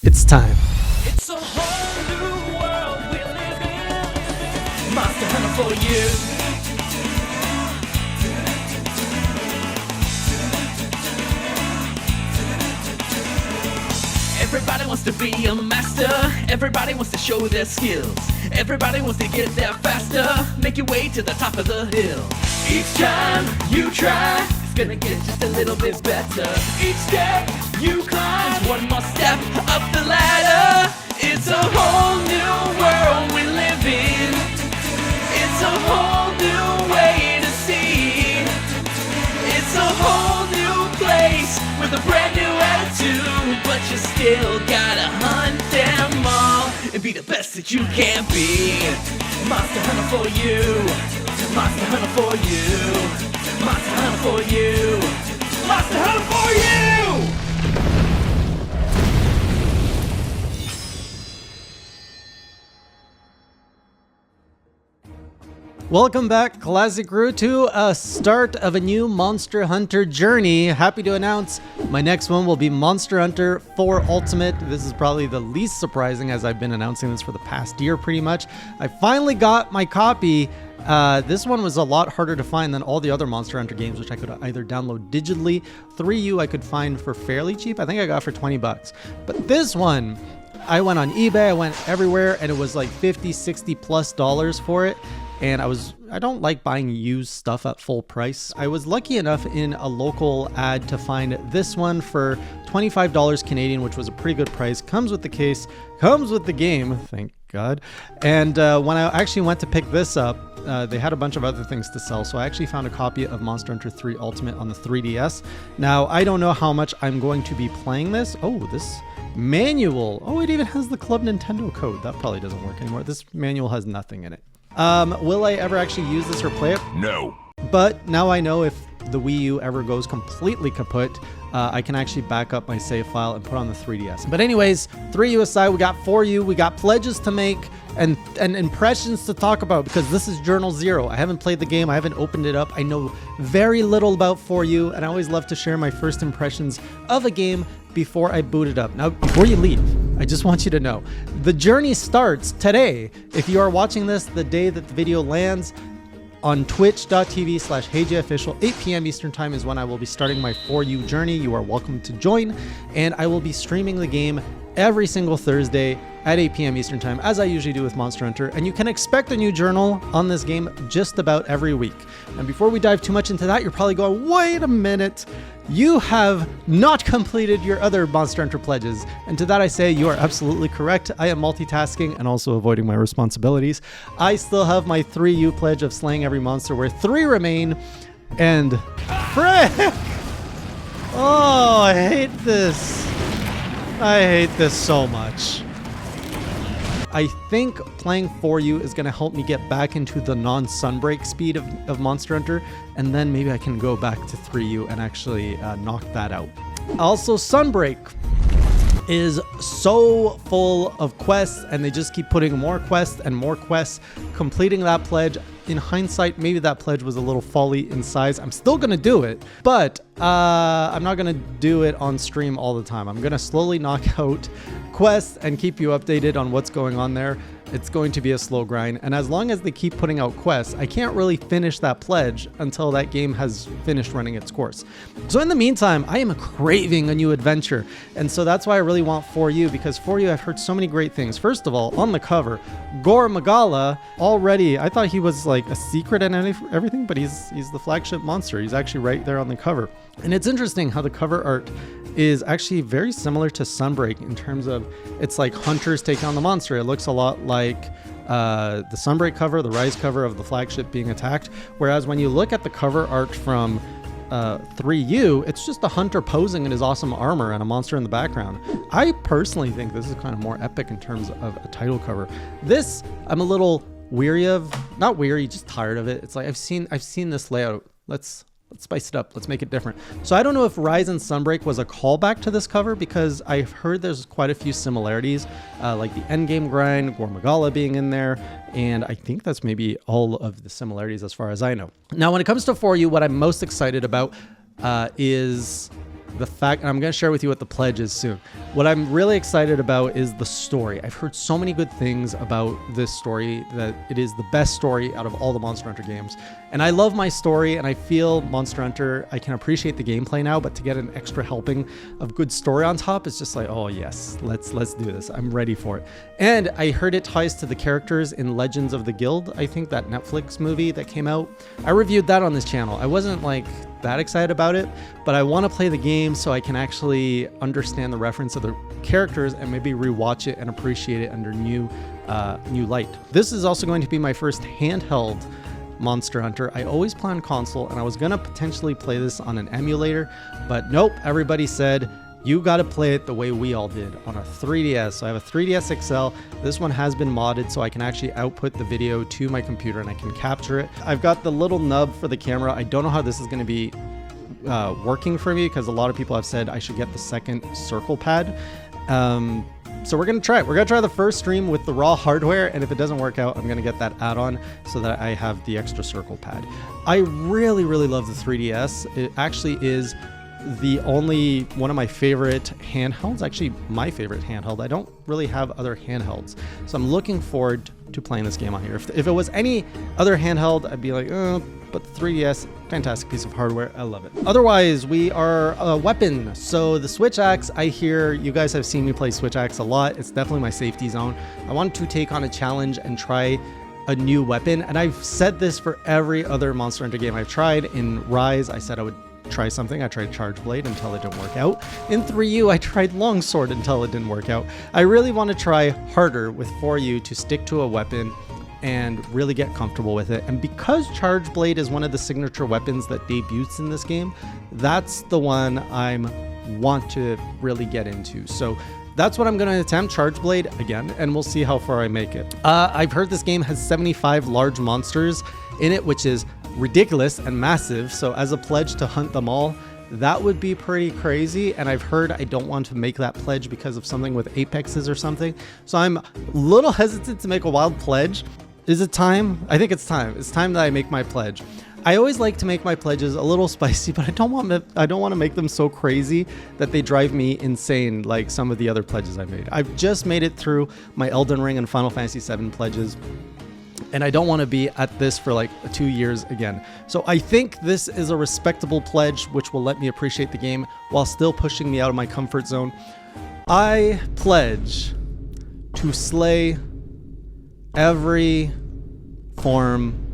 It's time. It's a whole new world we live in. Monster Hunter for you. Everybody wants to be a master. Everybody wants to show their skills. Everybody wants to get there faster. Make your way to the top of the hill. Each time you try, it's gonna get just a little bit better. Each step you climb is one more step up the ladder. It's a whole new world we live in. It's a whole new way to see. It's a whole new place with a brand new attitude, but you still gotta hunt them all and be the best that you can be. Monster Hunter for you. Monster Hunter for you. Monster Hunter for you. Monster Hunter for you! Welcome back, Classic Crew, to a start of a new Monster Hunter journey. Happy to announce my next one will be Monster Hunter 4 Ultimate. This is probably the least surprising, as I've been announcing this for the past year pretty much. I finally got my copy. This one was a lot harder to find than all the other Monster Hunter games, which I could either download digitally. 3U I could find for fairly cheap. I think I got for 20 bucks. But this one, I went on eBay, I went everywhere, and it was like $50, $60+ for it. And I don't like buying used stuff at full price. I was lucky enough in a local ad to find this one for $25 Canadian, which was a pretty good price. Comes with the case, comes with the game, thank God. And when I actually went to pick this up, they had a bunch of other things to sell. So I actually found a copy of Monster Hunter 3 Ultimate on the 3DS. Now, I don't know how much I'm going to be playing this. Oh, this manual. Oh, it even has the Club Nintendo code. That probably doesn't work anymore. This manual has nothing in it. Will I ever actually use this or play it? No. But now I know if the Wii U ever goes completely kaput, I can actually back up my save file and put on the 3DS. But anyways, 3U aside, we got 4U, we got pledges to make and impressions to talk about, because this is Journal Zero. I haven't played the game, I haven't opened it up. I know very little about 4U, and I always love to share my first impressions of a game before I boot it up. Now, before you leave, I just want you to know, the journey starts today. If you are watching this the day that the video lands, on twitch.tv/HeyJayOfficial, 8 p.m. Eastern Time is when I will be starting my 4U journey. You are welcome to join, and I will be streaming the game every single Thursday at 8 p.m. Eastern Time, as I usually do with Monster Hunter, and you can expect a new journal on this game just about every week. And before we dive too much into that, you're probably going, wait a minute, you have not completed your other Monster Hunter pledges. And to that I say, you are absolutely correct. I am multitasking and also avoiding my responsibilities. I still have my 3U pledge of slaying every monster, where 3 remain. And frick! Oh, I hate this. I hate this so much. I think playing 4U is going to help me get back into the non-sunbreak speed of Monster Hunter, and then maybe I can go back to 3U and actually knock that out. Also, Sunbreak is so full of quests, and they just keep putting more quests and more quests, completing that pledge. In hindsight, maybe that pledge was a little folly in size. I'm still going to do it, but I'm not going to do it on stream all the time. I'm going to slowly knock out quests and keep you updated on what's going on there. It's going to be a slow grind, and as long as they keep putting out quests, I can't really finish that pledge until that game has finished running its course. So in the meantime, I am craving a new adventure, and so that's why I really want 4U, because 4U, I've heard so many great things. First of all, on the cover, Gore Magala, already, I thought he was like a secret and everything, but he's the flagship monster. He's actually right there on the cover. And it's interesting how the cover art is actually very similar to Sunbreak in terms of it's like hunters take on the monster. It looks a lot like the Sunbreak cover, the Rise cover of the flagship being attacked. Whereas when you look at the cover art from 3U, it's just a hunter posing in his awesome armor and a monster in the background. I personally think this is kind of more epic in terms of a title cover. This, I'm a little weary of, not weary, just tired of it. It's like I've seen this layout. Let's spice it up. Let's make it different. So I don't know if Rise and Sunbreak was a callback to this cover, because I've heard there's quite a few similarities, like the endgame grind, Gore Magala being in there, and I think that's maybe all of the similarities as far as I know. Now, when it comes to 4U, what I'm most excited about is the fact, and I'm going to share with you what the pledge is soon. What I'm really excited about is the story. I've heard so many good things about this story, that it is the best story out of all the Monster Hunter games. And I love my story, and I feel Monster Hunter, I can appreciate the gameplay now, but to get an extra helping of good story on top, it's just like, oh yes, let's do this. I'm ready for it. And I heard it ties to the characters in Legends of the Guild. I think that Netflix movie that came out. I reviewed that on this channel. I wasn't like that excited about it, but I want to play the game so I can actually understand the reference of the characters and maybe rewatch it and appreciate it under new light. This is also going to be my first handheld Monster Hunter. I always play on console, and I was gonna potentially play this on an emulator, but nope, everybody said you got to play it the way we all did, on a 3DS. So I have a 3DS XL. This one has been modded so I can actually output the video to my computer and I can capture it. I've got the little nub for the camera. I don't know how this is going to be working for me, because a lot of people have said I should get the second circle pad. So we're going to try it. We're going to try the first stream with the raw hardware, and if it doesn't work out, I'm going to get that add-on so that I have the extra circle pad. I really, really love the 3DS. It actually is the only one of my favorite handhelds, actually my favorite handheld. I don't really have other handhelds, so I'm looking forward to playing this game on here. If it was any other handheld, I'd be like, but the 3DS, fantastic piece of hardware. I love it. Otherwise, we are a weapon. So the switch axe, I hear you guys have seen me play switch axe a lot. It's definitely my safety zone. I wanted to take on a challenge and try a new weapon, and I've said this for every other Monster Hunter game I've tried. In Rise, I said I would try something. I tried Charge Blade until it didn't work out. In 3U, I tried Longsword until it didn't work out. I really want to try harder with 4U to stick to a weapon and really get comfortable with it. And because Charge Blade is one of the signature weapons that debuts in this game, that's the one I want to really get into. So that's what I'm going to attempt, Charge Blade again, and we'll see how far I make it. I've heard this game has 75 large monsters in it, which is ridiculous and massive. So as a pledge to hunt them all, that would be pretty crazy. And I've heard I don't want to make that pledge because of something with apexes or something. So I'm a little hesitant to make a wild pledge. Is it time? I think it's time. It's time that I make my pledge. I always like to make my pledges a little spicy, but I don't want to make them so crazy that they drive me insane like some of the other pledges I made. I've just made it through my Elden Ring and Final Fantasy VII pledges, and I don't want to be at this for like 2 years again. So I think this is a respectable pledge, which will let me appreciate the game while still pushing me out of my comfort zone. I pledge to slay every form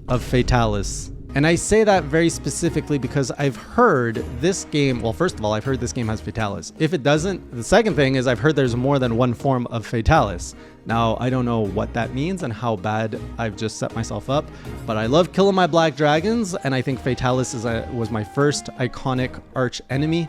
of Fatalis. And I say that very specifically because I've heard this game, well, first of all, I've heard this game has Fatalis. If it doesn't, the second thing is I've heard there's more than one form of Fatalis. Now, I don't know what that means and how bad I've just set myself up, but I love killing my black dragons, and I think Fatalis was my first iconic arch enemy,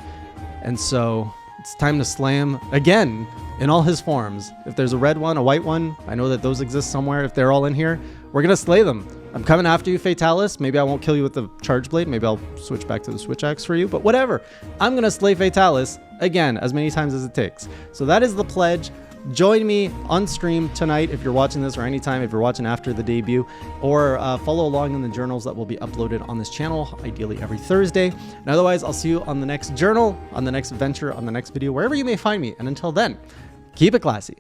and so it's time to slay him again in all his forms. If there's a red one, a white one, I know that those exist somewhere. If they're all in here, we're gonna slay them. I'm coming after you, Fatalis. Maybe I won't kill you with the Charge Blade. Maybe I'll switch back to the Switch Axe for you, but whatever. I'm gonna slay Fatalis again, as many times as it takes. So that is the pledge. Join me on stream tonight if you're watching this, or anytime if you're watching after the debut, or follow along in the journals that will be uploaded on this channel, ideally every Thursday. And otherwise, I'll see you on the next journal, on the next venture, on the next video, wherever you may find me. And until then, keep it classy.